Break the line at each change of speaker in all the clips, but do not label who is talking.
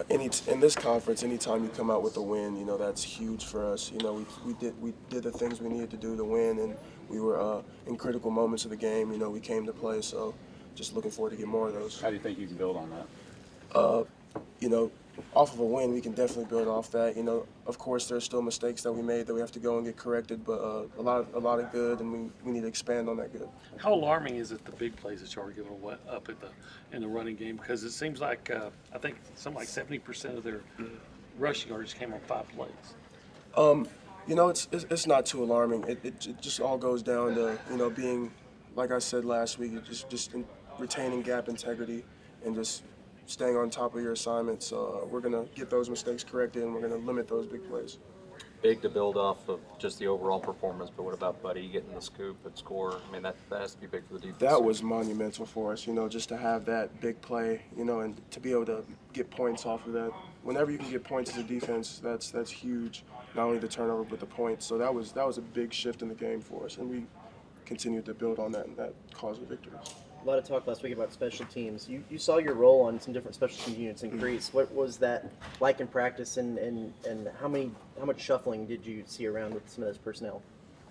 In this conference, anytime you come out with a win, that's huge for us. We did the things we needed to do to win, and we were in critical moments of the game. We came to play, so just looking forward to get more of those.
How do you think you can build on that?
Uh, you know, Off of a win, we can definitely build off that. Of course, there's still mistakes that we made that we have to go and get corrected, but a lot of good, and we need to expand on that good.
How alarming is it the big plays that y'all are giving up in the running game? Because it seems like I think something like 70% of their rushing yards came on 5 plays.
It's not too alarming. It just all goes down to being, like I said last week, retaining gap integrity and just staying on top of your assignments. We're gonna get those mistakes corrected, and we're gonna limit those big plays.
Big to build off of just the overall performance, but what about Buddy getting the scoop and score? I mean, that has to be big for the defense.
That was monumental for us, just to have that big play, and to be able to get points off of that. Whenever you can get points as a defense, that's huge. Not only the turnover, but the points. So that was a big shift in the game for us, and we continued to build on that, and that caused the victories.
A lot of talk last week about special teams. You saw your role on some different special team units increase. What was that like in practice, and how much shuffling did you see around with some of those personnel?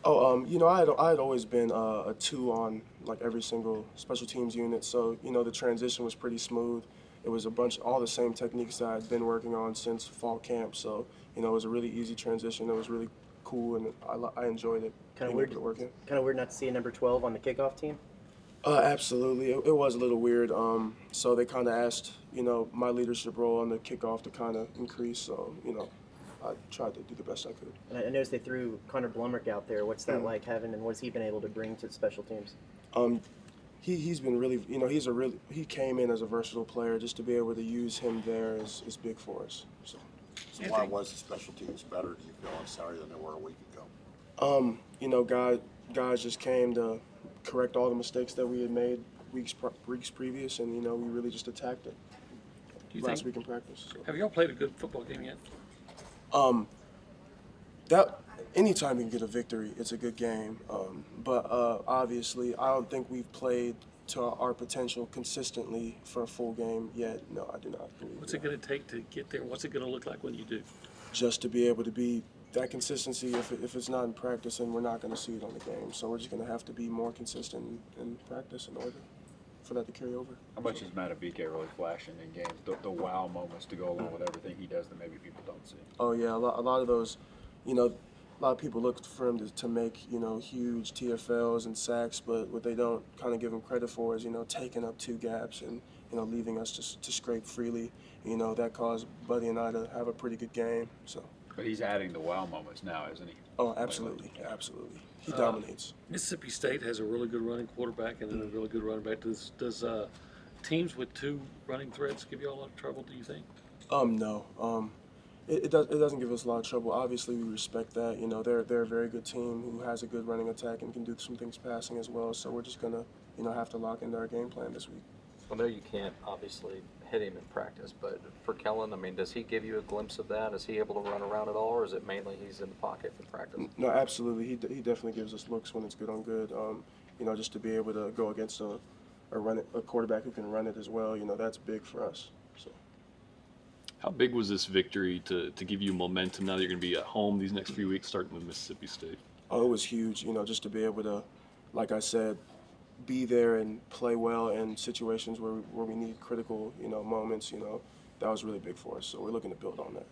I had always been a 2 on like every single special teams unit, so the transition was pretty smooth. It was all the same techniques that I'd been working on since fall camp, so it was a really easy transition. It was really cool, and I enjoyed it.
Kind of weird not to see a number 12 on the kickoff team.
Absolutely. It was a little weird. So they kind of asked, my leadership role on the kickoff to kind of increase. So, I tried to do the best I could.
And I noticed they threw Connor Blumrick out there. What's that like having, and what has he been able to bring to special teams?
He's been really, he came in as a versatile player. Just to be able to use him there is big for us. So
why was the special teams better, do you feel, on Saturday than they were a week ago?
Guys just came to correct all the mistakes that we had made weeks previous, and we really just attacked it last week in practice. So.
Have y'all played a good football game yet?
That anytime you can get a victory, it's a good game. But obviously, I don't think we've played to our potential consistently for a full game yet. No, I do not believe.
What's it going to take to get there? What's it going to look like when you do?
Just to be able to be that consistency. If it's not in practice, then we're not going to see it on the game. So we're just going to have to be more consistent in practice in order for that to carry over.
How much is Matabike really flashing in games? The wow moments to go along with everything he does that maybe people don't see.
Oh yeah, a lot of those, a lot of people look for him to make huge TFLs and sacks, but what they don't kind of give him credit for is taking up 2 gaps and leaving us to scrape freely. That caused Buddy and I to have a pretty good game. So.
But he's adding the wow moments now, isn't he?
Oh, absolutely, absolutely. He dominates.
Mississippi State has a really good running quarterback and then a really good running back. Does teams with 2 running threats give you all a lot of trouble, do you think?
No. It doesn't give us a lot of trouble. Obviously, we respect that. They're a very good team who has a good running attack and can do some things passing as well. So we're just gonna have to lock into our game plan this week.
I know you can't obviously hit him in practice, but for Kellen, I mean, does he give you a glimpse of that? Is he able to run around at all, or is it mainly he's in the pocket for practice?
No, absolutely. He definitely gives us looks when it's good on good. Just to be able to go against a quarterback who can run it as well. That's big for us. So.
How big was this victory to give you momentum now that you're going to be at home these next few weeks, starting with Mississippi State?
Oh, it was huge. Just to be able to, like I said, be there and play well in situations where we need critical, moments. That was really big for us. So we're looking to build on that.